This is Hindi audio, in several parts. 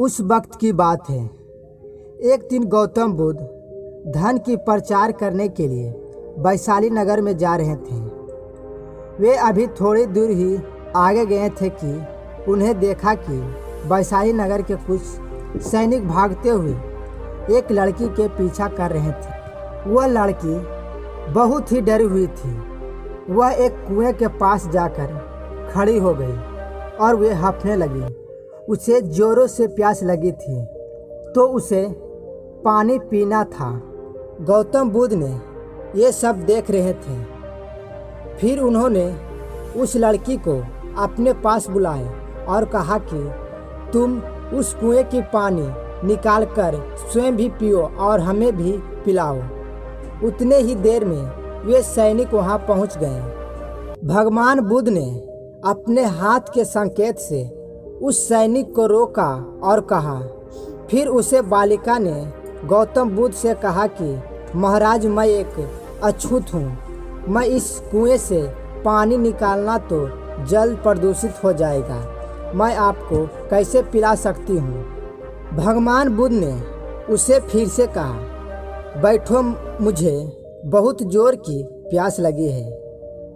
उस वक्त की बात है। एक दिन गौतम बुद्ध धन की प्रचार करने के लिए वैशाली नगर में जा रहे थे। वे अभी थोड़ी दूर ही आगे गए थे कि उन्हें देखा कि वैशाली नगर के कुछ सैनिक भागते हुए एक लड़की के पीछा कर रहे थे। वह लड़की बहुत ही डरी हुई थी। वह एक कुएं के पास जाकर खड़ी हो गई और वे हंफने लगी। उसे जोरों से प्यास लगी थी तो उसे पानी पीना था। गौतम बुद्ध ने ये सब देख रहे थे। फिर उन्होंने उस लड़की को अपने पास बुलाया और कहा कि तुम उस कुएं की पानी निकालकर स्वयं भी पियो और हमें भी पिलाओ। उतने ही देर में वे सैनिक वहां पहुंच गए। भगवान बुद्ध ने अपने हाथ के संकेत से उस सैनिक को रोका और कहा। फिर उसे बालिका ने गौतम बुद्ध से कहा कि महाराज, मैं एक अछूत हूँ। मैं इस कुएं से पानी निकालना तो जल प्रदूषित हो जाएगा। मैं आपको कैसे पिला सकती हूँ। भगवान बुद्ध ने उसे फिर से कहा, बैठो, मुझे बहुत जोर की प्यास लगी है।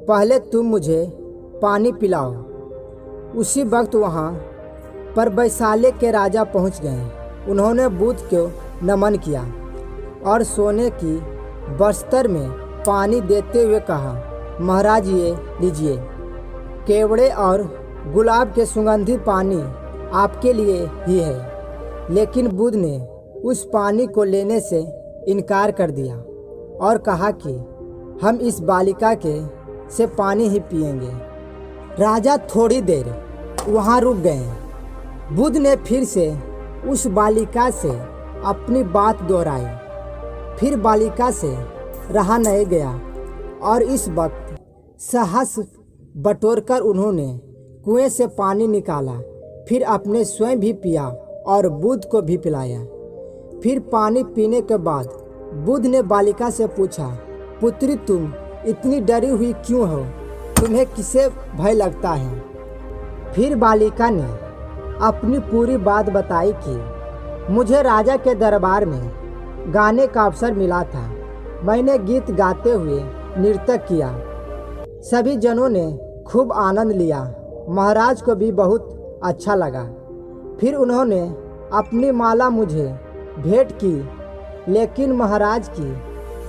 पहले तुम मुझे पानी पिलाओ। उसी वक्त वहाँ पर वैशाली के राजा पहुँच गए। उन्होंने बुद्ध को नमन किया और सोने की बस्तर में पानी देते हुए कहा, महाराज, ये लीजिए। केवड़े और गुलाब के सुगंधित पानी आपके लिए ही है। लेकिन बुद्ध ने उस पानी को लेने से इनकार कर दिया और कहा कि हम इस बालिका के से पानी ही पिएंगे। राजा थोड़ी देर वहाँ रुक गए। बुद्ध ने फिर से उस बालिका से अपनी बात दोहराई। फिर बालिका से रहा नहीं गया और इस वक्त साहस बटोरकर उन्होंने कुएं से पानी निकाला। फिर अपने स्वयं भी पिया और बुद्ध को भी पिलाया। फिर पानी पीने के बाद बुद्ध ने बालिका से पूछा, पुत्री, तुम इतनी डरी हुई क्यों हो? तुम्हें किसे भय लगता है? फिर बालिका ने अपनी पूरी बात बताई कि मुझे राजा के दरबार में गाने का अवसर मिला था। मैंने गीत गाते हुए नृत्य किया। सभी जनों ने खूब आनंद लिया। महाराज को भी बहुत अच्छा लगा। फिर उन्होंने अपनी माला मुझे भेंट की। लेकिन महाराज की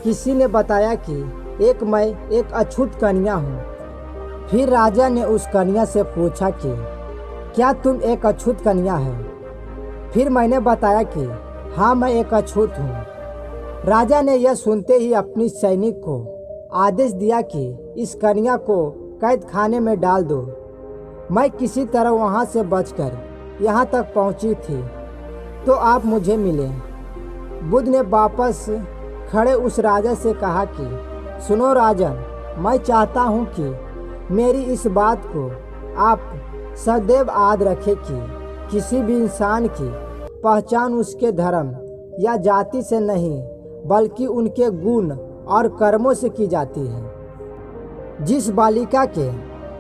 किसी ने बताया कि मैं एक अछूत कन्या हूँ। फिर राजा ने उस कन्या से पूछा कि क्या तुम एक अछूत कन्या है? फिर मैंने बताया कि हाँ, मैं एक अछूत हूँ। राजा ने यह सुनते ही अपनी सैनिक को आदेश दिया कि इस कन्या को कैद खाने में डाल दो। मैं किसी तरह वहाँ से बचकर यहाँ तक पहुँची थी तो आप मुझे मिले। बुद्ध ने वापस खड़े उस राजा से कहा कि सुनो राजन, मैं चाहता हूँ कि मेरी इस बात को आप सदैव याद रखें कि किसी भी इंसान की पहचान उसके धर्म या जाति से नहीं बल्कि उनके गुण और कर्मों से की जाती है। जिस बालिका के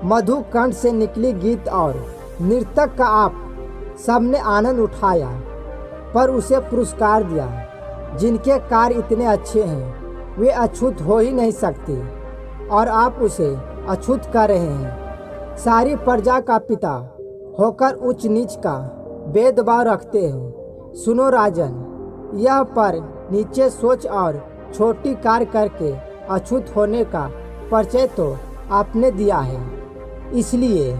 मधुर कंठ से निकली गीत और नृत्य का आप सबने आनंद उठाया पर उसे पुरस्कार दिया, जिनके कार्य इतने अच्छे हैं वे अछूत हो ही नहीं सकते और आप उसे अछूत कर रहे हैं। सारी प्रजा का पिता होकर उच्च नीच का भेदभाव रखते हैं। सुनो राजन, यह पर नीचे सोच और छोटी कार्य करके अछूत होने का परिचय तो आपने दिया है। इसलिए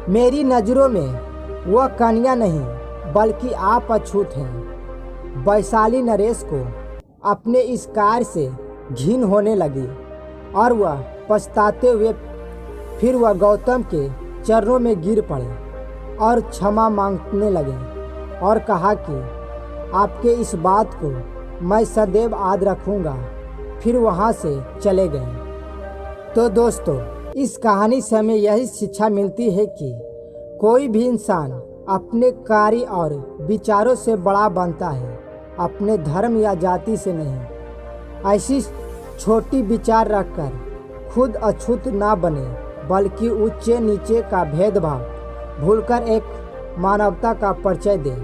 मेरी नज़रों में वह कन्या नहीं बल्कि आप अछूत हैं। वैशाली नरेश को अपने इस कार्य से घिन होने लगी और वह पछताते हुए फिर वह गौतम के चरणों में गिर पड़े और क्षमा मांगने लगे और कहा कि आपके इस बात को मैं सदैव याद रखूँगा। फिर वहाँ से चले गए। तो दोस्तों, इस कहानी से हमें यही शिक्षा मिलती है कि कोई भी इंसान अपने कार्य और विचारों से बड़ा बनता है, अपने धर्म या जाति से नहीं। ऐसी छोटी विचार रखकर खुद अछूत ना बने बल्कि ऊंचे नीचे का भेदभाव भूलकर एक मानवता का परिचय दें।